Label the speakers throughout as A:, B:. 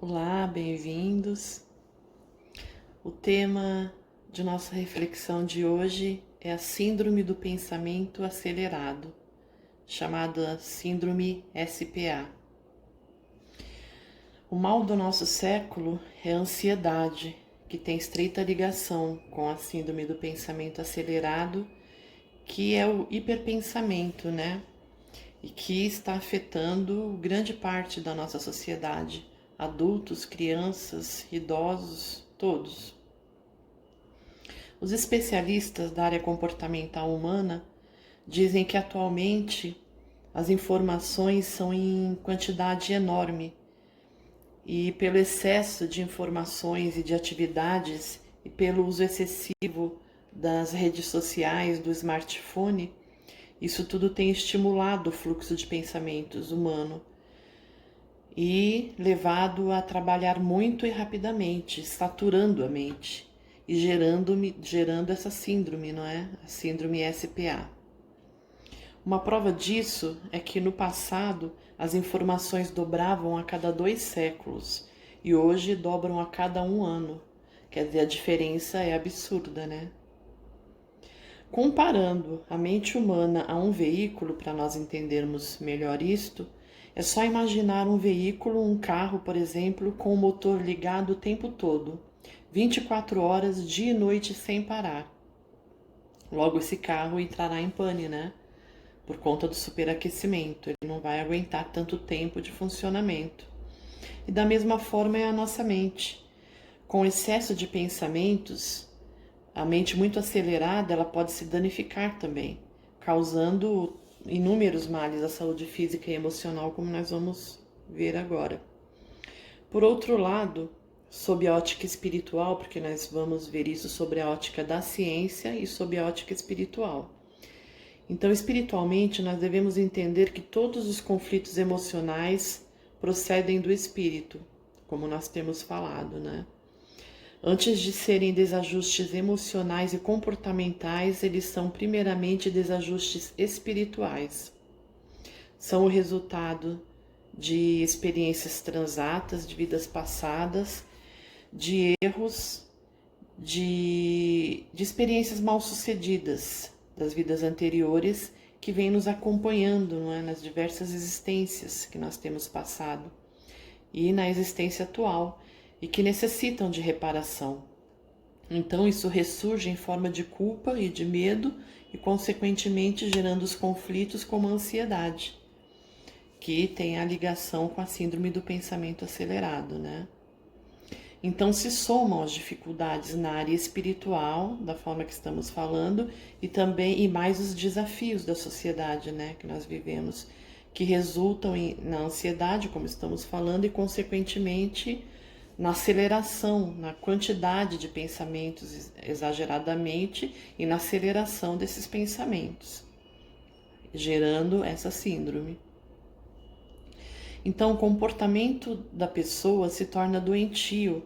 A: Olá, bem-vindos. O tema de nossa reflexão de hoje é a Síndrome do Pensamento Acelerado, chamada Síndrome SPA. O mal do nosso século é a ansiedade, que tem estreita ligação com a Síndrome do Pensamento Acelerado, que é o hiperpensamento, né? E que está afetando grande parte da nossa sociedade, adultos, crianças, idosos, todos. Os especialistas da área comportamental humana dizem que atualmente as informações são em quantidade enorme e pelo excesso de informações e de atividades e pelo uso excessivo das redes sociais, do smartphone, isso tudo tem estimulado o fluxo de pensamentos humano e levado a trabalhar muito e rapidamente, saturando a mente e gerando essa síndrome, não é? A síndrome SPA. Uma prova disso é que no passado as informações dobravam a cada 2 séculos e hoje dobram a cada 1 ano. Quer dizer, a diferença é absurda, né? Comparando a mente humana a um veículo, para nós entendermos melhor isto, é só imaginar um veículo, um carro, por exemplo, com o motor ligado o tempo todo, 24 horas, dia e noite, sem parar. Logo, esse carro entrará em pane, né? Por conta do superaquecimento, ele não vai aguentar tanto tempo de funcionamento. E da mesma forma é a nossa mente. Com excesso de pensamentos, a mente muito acelerada, ela pode se danificar também, causando inúmeros males à saúde física e emocional, como nós vamos ver agora. Por outro lado, sob a ótica espiritual, porque nós vamos ver isso sobre a ótica da ciência e sob a ótica espiritual. Então, espiritualmente, nós devemos entender que todos os conflitos emocionais procedem do espírito, como nós temos falado, né? Antes de serem desajustes emocionais e comportamentais, eles são primeiramente desajustes espirituais. São o resultado de experiências transatas, de vidas passadas, de erros, de experiências mal sucedidas das vidas anteriores que vêm nos acompanhando, não é? Nas diversas existências que nós temos passado e na existência atual, e que necessitam de reparação. Então isso ressurge em forma de culpa e de medo e consequentemente gerando os conflitos como a ansiedade, que tem a ligação com a síndrome do pensamento acelerado, né? Então se somam as dificuldades na área espiritual, da forma que estamos falando, e também mais os desafios da sociedade, né, que nós vivemos, que resultam na ansiedade, como estamos falando, e consequentemente na aceleração, na quantidade de pensamentos exageradamente e na aceleração desses pensamentos, gerando essa síndrome. Então, o comportamento da pessoa se torna doentio,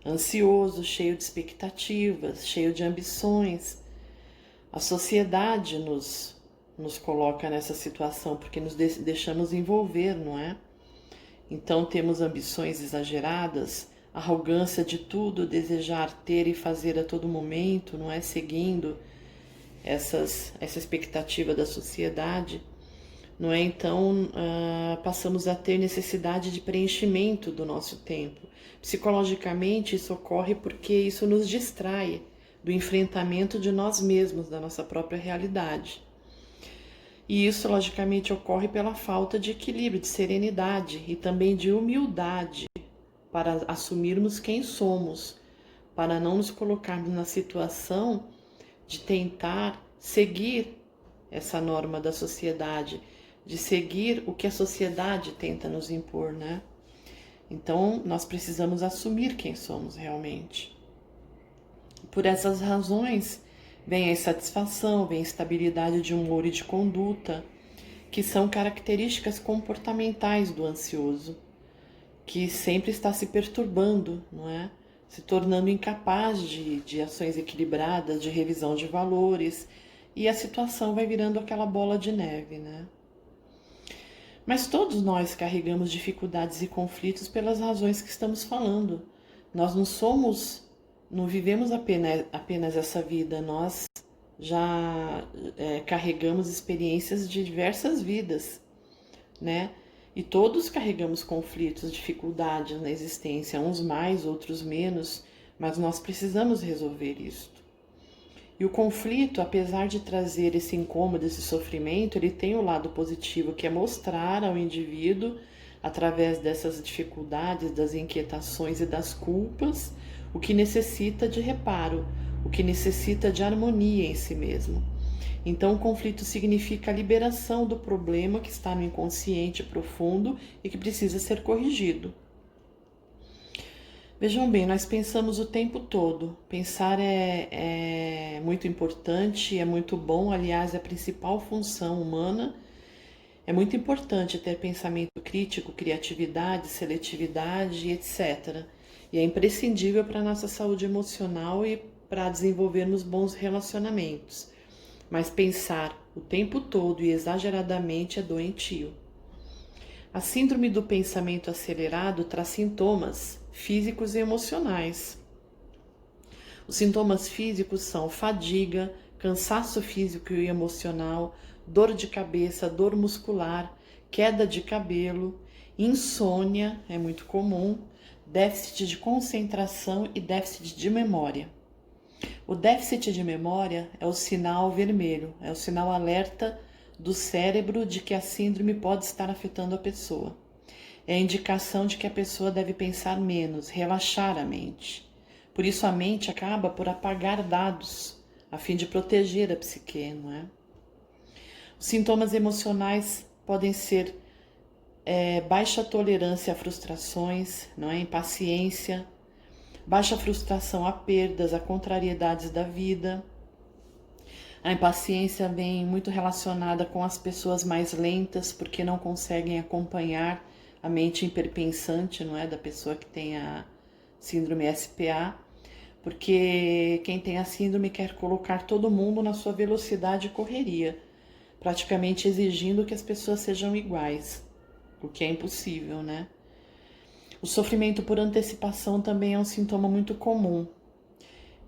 A: ansioso, cheio de expectativas, cheio de ambições. A sociedade nos coloca nessa situação porque nos deixamos envolver, não é? Então temos ambições exageradas, arrogância de tudo, desejar ter e fazer a todo momento, não é? Seguindo essa expectativa da sociedade, não é? Então passamos a ter necessidade de preenchimento do nosso tempo. Psicologicamente isso ocorre porque isso nos distrai do enfrentamento de nós mesmos, da nossa própria realidade. E isso, logicamente, ocorre pela falta de equilíbrio, de serenidade e também de humildade para assumirmos quem somos, para não nos colocarmos na situação de tentar seguir essa norma da sociedade, de seguir o que a sociedade tenta nos impor, né? Então, nós precisamos assumir quem somos realmente. Por essas razões, vem a insatisfação, vem a instabilidade de humor e de conduta, que são características comportamentais do ansioso, que sempre está se perturbando, não é? Se tornando incapaz de ações equilibradas, de revisão de valores, e a situação vai virando aquela bola de neve, né? Mas todos nós carregamos dificuldades e conflitos pelas razões que estamos falando. Nós não vivemos apenas essa vida, nós já carregamos experiências de diversas vidas, né? E todos carregamos conflitos, dificuldades na existência, uns mais, outros menos, mas nós precisamos resolver isso. E o conflito, apesar de trazer esse incômodo, esse sofrimento, ele tem o lado positivo, que é mostrar ao indivíduo, através dessas dificuldades, das inquietações e das culpas, o que necessita de reparo, o que necessita de harmonia em si mesmo. Então, o conflito significa a liberação do problema que está no inconsciente profundo e que precisa ser corrigido. Vejam bem, nós pensamos o tempo todo. Pensar é muito importante, é muito bom, aliás, é a principal função humana. É muito importante ter pensamento crítico, criatividade, seletividade, etc. E é imprescindível para a nossa saúde emocional e para desenvolvermos bons relacionamentos. Mas pensar o tempo todo e exageradamente é doentio. A síndrome do pensamento acelerado traz sintomas físicos e emocionais. Os sintomas físicos são fadiga, cansaço físico e emocional, dor de cabeça, dor muscular, queda de cabelo, insônia, é muito comum, déficit de concentração e déficit de memória. O déficit de memória é o sinal vermelho, é o sinal alerta do cérebro de que a síndrome pode estar afetando a pessoa. É a indicação de que a pessoa deve pensar menos, relaxar a mente. Por isso a mente acaba por apagar dados, a fim de proteger a psique, não é? Os sintomas emocionais podem ser baixa tolerância a frustrações, não é? Impaciência, baixa frustração a perdas, a contrariedades da vida. A impaciência vem muito relacionada com as pessoas mais lentas, porque não conseguem acompanhar a mente hiperpensante, não é? Da pessoa que tem a síndrome SPA, porque quem tem a síndrome quer colocar todo mundo na sua velocidade e correria, praticamente exigindo que as pessoas sejam iguais, o que é impossível, né? O sofrimento por antecipação também é um sintoma muito comum.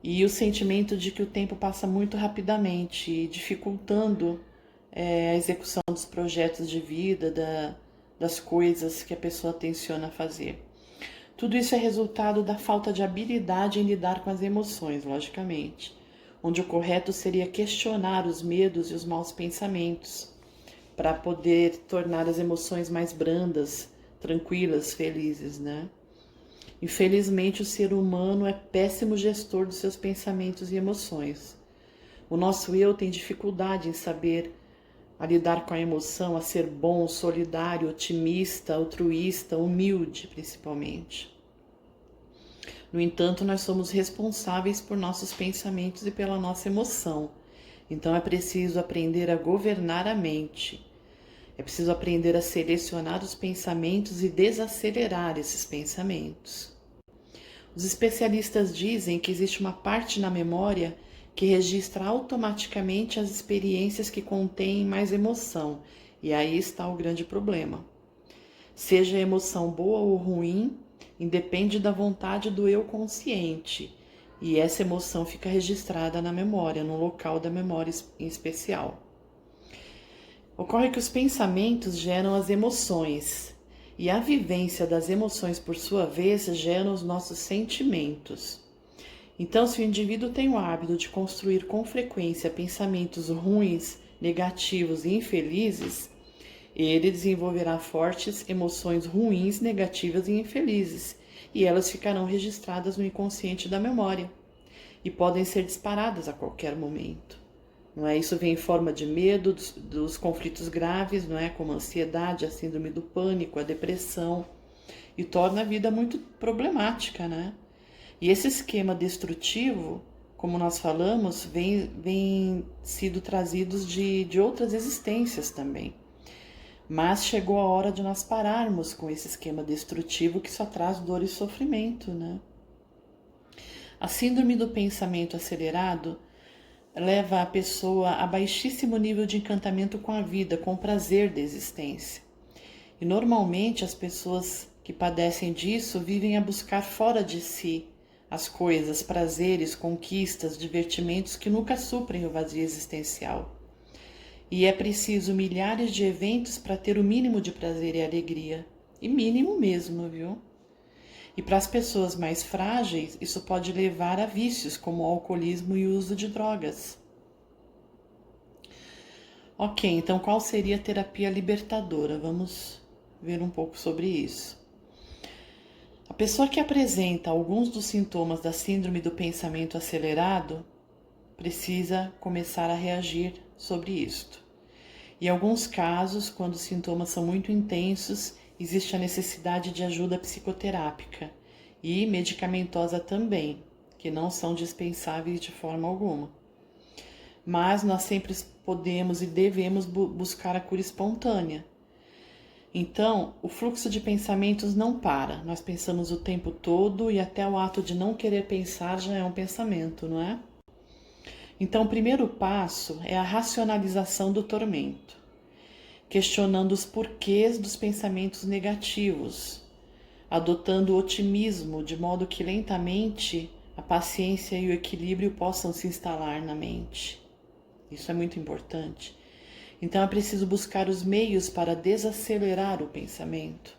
A: E o sentimento de que o tempo passa muito rapidamente, dificultando a execução dos projetos de vida, das coisas que a pessoa tenciona fazer. Tudo isso é resultado da falta de habilidade em lidar com as emoções, logicamente, onde o correto seria questionar os medos e os maus pensamentos, para poder tornar as emoções mais brandas, tranquilas, felizes, né? Infelizmente, o ser humano é péssimo gestor dos seus pensamentos e emoções. O nosso eu tem dificuldade em saber a lidar com a emoção, a ser bom, solidário, otimista, altruísta, humilde, principalmente. No entanto, nós somos responsáveis por nossos pensamentos e pela nossa emoção. Então, é preciso aprender a governar a mente. É preciso aprender a selecionar os pensamentos e desacelerar esses pensamentos. Os especialistas dizem que existe uma parte na memória que registra automaticamente as experiências que contêm mais emoção, e aí está o grande problema. Seja a emoção boa ou ruim, independe da vontade do eu consciente, e essa emoção fica registrada na memória, no local da memória em especial. Ocorre que os pensamentos geram as emoções, e a vivência das emoções, por sua vez, gera os nossos sentimentos. Então, se o indivíduo tem o hábito de construir com frequência pensamentos ruins, negativos e infelizes, ele desenvolverá fortes emoções ruins, negativas e infelizes, e elas ficarão registradas no inconsciente da memória e podem ser disparadas a qualquer momento. Não é? Isso vem em forma de medo, dos conflitos graves, não é? Como a ansiedade, a síndrome do pânico, a depressão, e torna a vida muito problemática, né? E esse esquema destrutivo, como nós falamos, vem sido trazidos de outras existências também. Mas chegou a hora de nós pararmos com esse esquema destrutivo que só traz dor e sofrimento, né? A síndrome do pensamento acelerado leva a pessoa a baixíssimo nível de encantamento com a vida, com o prazer da existência. E normalmente as pessoas que padecem disso vivem a buscar fora de si as coisas, prazeres, conquistas, divertimentos que nunca suprem o vazio existencial. E é preciso milhares de eventos para ter o mínimo de prazer e alegria. E mínimo mesmo, viu? E para as pessoas mais frágeis, isso pode levar a vícios como o alcoolismo e o uso de drogas. Ok, então qual seria a terapia libertadora? Vamos ver um pouco sobre isso. A pessoa que apresenta alguns dos sintomas da síndrome do pensamento acelerado precisa começar a reagir sobre isto. Em alguns casos, quando os sintomas são muito intensos, existe a necessidade de ajuda psicoterápica e medicamentosa também, que não são dispensáveis de forma alguma. Mas nós sempre podemos e devemos buscar a cura espontânea. Então, o fluxo de pensamentos não para. Nós pensamos o tempo todo e até o ato de não querer pensar já é um pensamento, não é? Então, o primeiro passo é a racionalização do tormento, questionando os porquês dos pensamentos negativos, adotando o otimismo de modo que lentamente a paciência e o equilíbrio possam se instalar na mente. Isso é muito importante. Então é preciso buscar os meios para desacelerar o pensamento.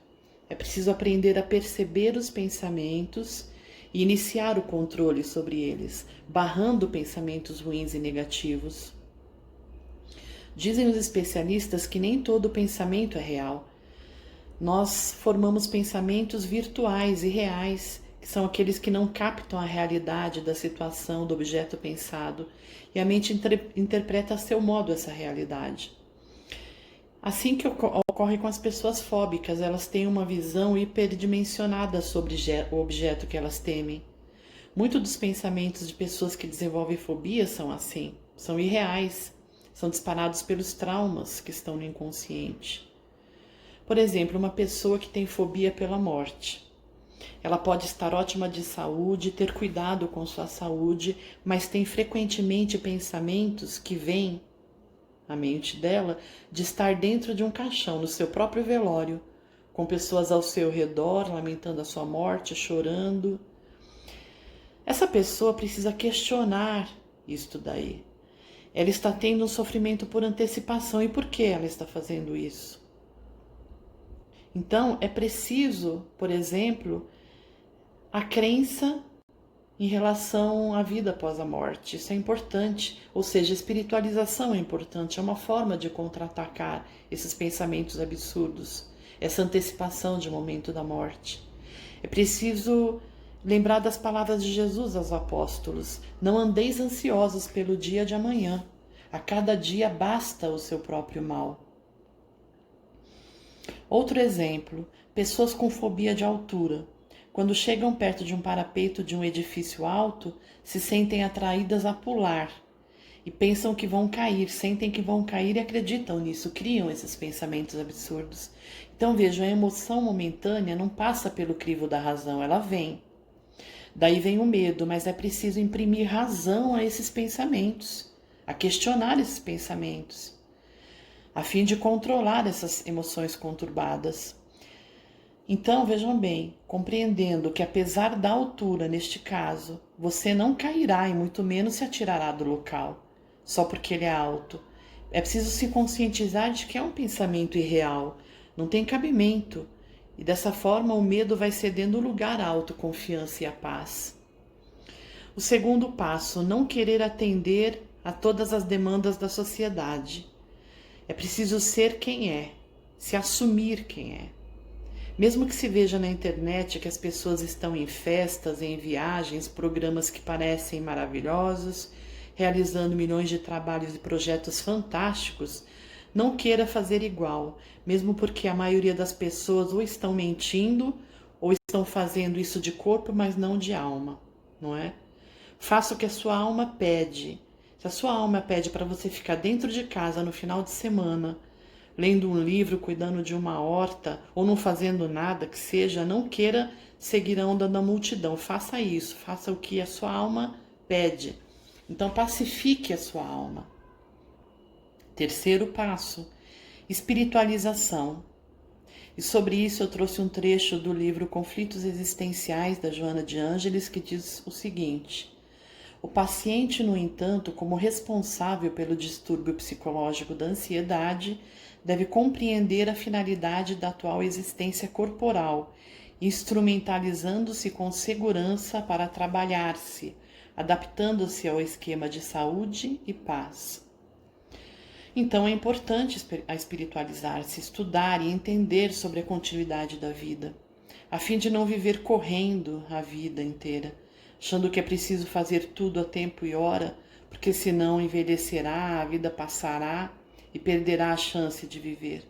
A: É preciso aprender a perceber os pensamentos e iniciar o controle sobre eles, barrando pensamentos ruins e negativos. Dizem os especialistas que nem todo pensamento é real. Nós formamos pensamentos virtuais e reais, que são aqueles que não captam a realidade da situação, do objeto pensado, e a mente interpreta a seu modo essa realidade. Assim que ocorre com as pessoas fóbicas, elas têm uma visão hiperdimensionada sobre o objeto que elas temem. Muitos dos pensamentos de pessoas que desenvolvem fobia são assim, são irreais, são disparados pelos traumas que estão no inconsciente. Por exemplo, uma pessoa que tem fobia pela morte. Ela pode estar ótima de saúde, ter cuidado com sua saúde, mas tem frequentemente pensamentos que vêm à mente dela de estar dentro de um caixão, no seu próprio velório, com pessoas ao seu redor, lamentando a sua morte, chorando. Essa pessoa precisa questionar isto daí. Ela está tendo um sofrimento por antecipação. E por que ela está fazendo isso? Então, é preciso, por exemplo, a crença em relação à vida após a morte. Isso é importante, ou seja, a espiritualização é importante, é uma forma de contra-atacar esses pensamentos absurdos, essa antecipação de momento da morte. É preciso lembrar das palavras de Jesus aos apóstolos: não andeis ansiosos pelo dia de amanhã, a cada dia basta o seu próprio mal. Outro exemplo, pessoas com fobia de altura. Quando chegam perto de um parapeito de um edifício alto, se sentem atraídas a pular e pensam que vão cair, sentem que vão cair e acreditam nisso, criam esses pensamentos absurdos. Então vejam, a emoção momentânea não passa pelo crivo da razão, ela vem. Daí vem o medo, mas é preciso imprimir razão a esses pensamentos, a questionar esses pensamentos, a fim de controlar essas emoções conturbadas. Então, vejam bem, compreendendo que apesar da altura, neste caso, você não cairá e muito menos se atirará do local, só porque ele é alto. É preciso se conscientizar de que é um pensamento irreal, não tem cabimento, e dessa forma o medo vai cedendo lugar à autoconfiança e à paz. O segundo passo, não querer atender a todas as demandas da sociedade. É preciso ser quem é, se assumir quem é. Mesmo que se veja na internet que as pessoas estão em festas, em viagens, programas que parecem maravilhosos, realizando milhões de trabalhos e projetos fantásticos, não queira fazer igual, mesmo porque a maioria das pessoas ou estão mentindo ou estão fazendo isso de corpo, mas não de alma, não é? Faça o que a sua alma pede. Se a sua alma pede para você ficar dentro de casa no final de semana, lendo um livro, cuidando de uma horta ou não fazendo nada que seja, não queira seguir a onda da multidão. Faça isso, faça o que a sua alma pede. Então pacifique a sua alma. Terceiro passo, espiritualização. E sobre isso eu trouxe um trecho do livro Conflitos Existenciais, da Joana de Ângeles, que diz o seguinte: o paciente, no entanto, como responsável pelo distúrbio psicológico da ansiedade, deve compreender a finalidade da atual existência corporal, instrumentalizando-se com segurança para trabalhar-se, adaptando-se ao esquema de saúde e paz. Então é importante espiritualizar-se, estudar e entender sobre a continuidade da vida, a fim de não viver correndo a vida inteira, achando que é preciso fazer tudo a tempo e hora, porque senão envelhecerá, a vida passará e perderá a chance de viver.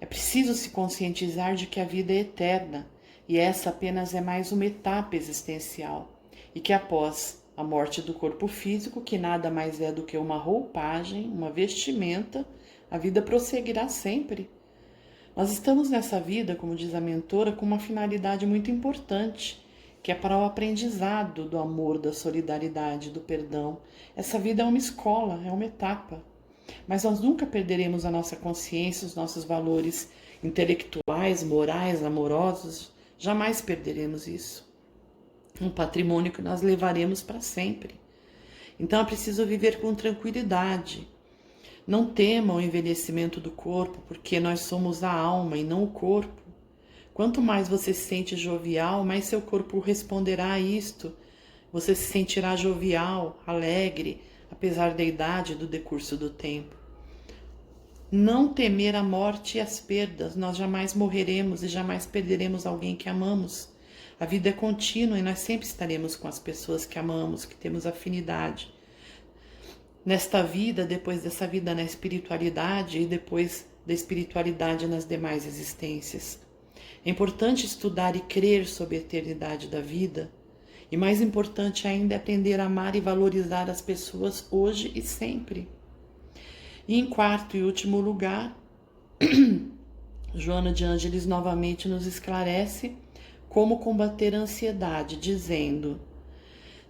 A: É preciso se conscientizar de que a vida é eterna e essa apenas é mais uma etapa existencial, e que após a morte do corpo físico, que nada mais é do que uma roupagem, uma vestimenta, a vida prosseguirá sempre. Nós estamos nessa vida, como diz a mentora, com uma finalidade muito importante, que é para o aprendizado do amor, da solidariedade, do perdão. Essa vida é uma escola, é uma etapa. Mas nós nunca perderemos a nossa consciência, os nossos valores intelectuais, morais, amorosos. Jamais perderemos isso. Um patrimônio que nós levaremos para sempre. Então é preciso viver com tranquilidade. Não tema o envelhecimento do corpo, porque nós somos a alma e não o corpo. Quanto mais você se sente jovial, mais seu corpo responderá a isto. Você se sentirá jovial, alegre, apesar da idade e do decurso do tempo. Não temer a morte e as perdas. Nós jamais morreremos e jamais perderemos alguém que amamos. A vida é contínua e nós sempre estaremos com as pessoas que amamos, que temos afinidade. Nesta vida, depois dessa vida na espiritualidade e depois da espiritualidade nas demais existências. É importante estudar e crer sobre a eternidade da vida. E mais importante ainda é aprender a amar e valorizar as pessoas hoje e sempre. E em quarto e último lugar, Joana de Ângeles novamente nos esclarece como combater a ansiedade, dizendo: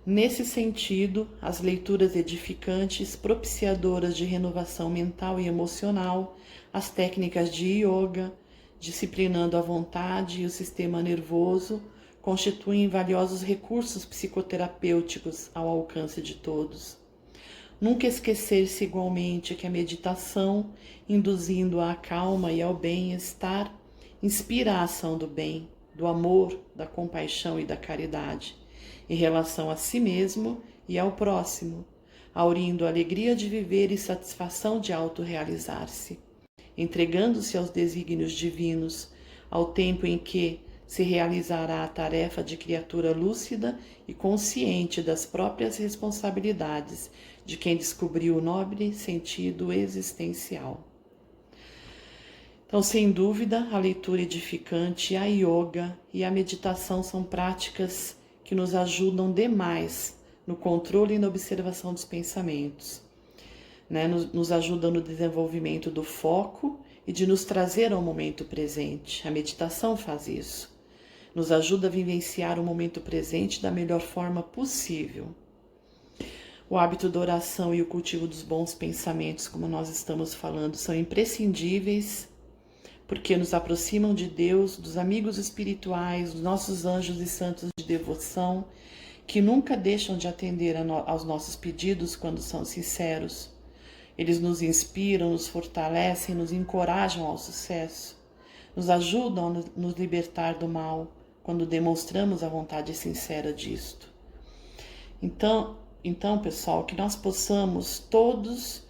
A: nesse sentido, as leituras edificantes, propiciadoras de renovação mental e emocional, as técnicas de yoga, disciplinando a vontade e o sistema nervoso, constituem valiosos recursos psicoterapêuticos ao alcance de todos. Nunca esquecer-se igualmente que a meditação, induzindo à calma e ao bem-estar, inspira a ação do bem, do amor, da compaixão e da caridade, em relação a si mesmo e ao próximo, aurindo a alegria de viver e satisfação de autorrealizar-se, entregando-se aos desígnios divinos, ao tempo em que se realizará a tarefa de criatura lúcida e consciente das próprias responsabilidades de quem descobriu o nobre sentido existencial. Então, sem dúvida, a leitura edificante, a yoga e a meditação são práticas que nos ajudam demais no controle e na observação dos pensamentos, né? Nos ajudam no desenvolvimento do foco e de nos trazer ao momento presente. A meditação faz isso. Nos ajuda a vivenciar o momento presente da melhor forma possível. O hábito da oração e o cultivo dos bons pensamentos, como nós estamos falando, são imprescindíveis, porque nos aproximam de Deus, dos amigos espirituais, dos nossos anjos e santos de devoção, que nunca deixam de atender aos nossos pedidos quando são sinceros. Eles nos inspiram, nos fortalecem, nos encorajam ao sucesso, nos ajudam a nos libertar do mal, quando demonstramos a vontade sincera disto. Então, pessoal, que nós possamos todos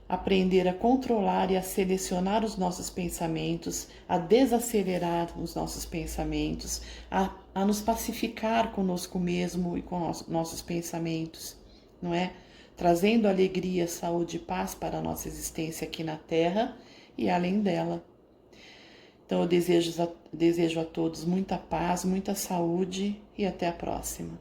A: aprender a controlar e a selecionar os nossos pensamentos, a desacelerar os nossos pensamentos, a nos pacificar conosco mesmo e com nossos pensamentos, não é? Trazendo alegria, saúde e paz para a nossa existência aqui na Terra e além dela. Então eu desejo a todos muita paz, muita saúde e até a próxima.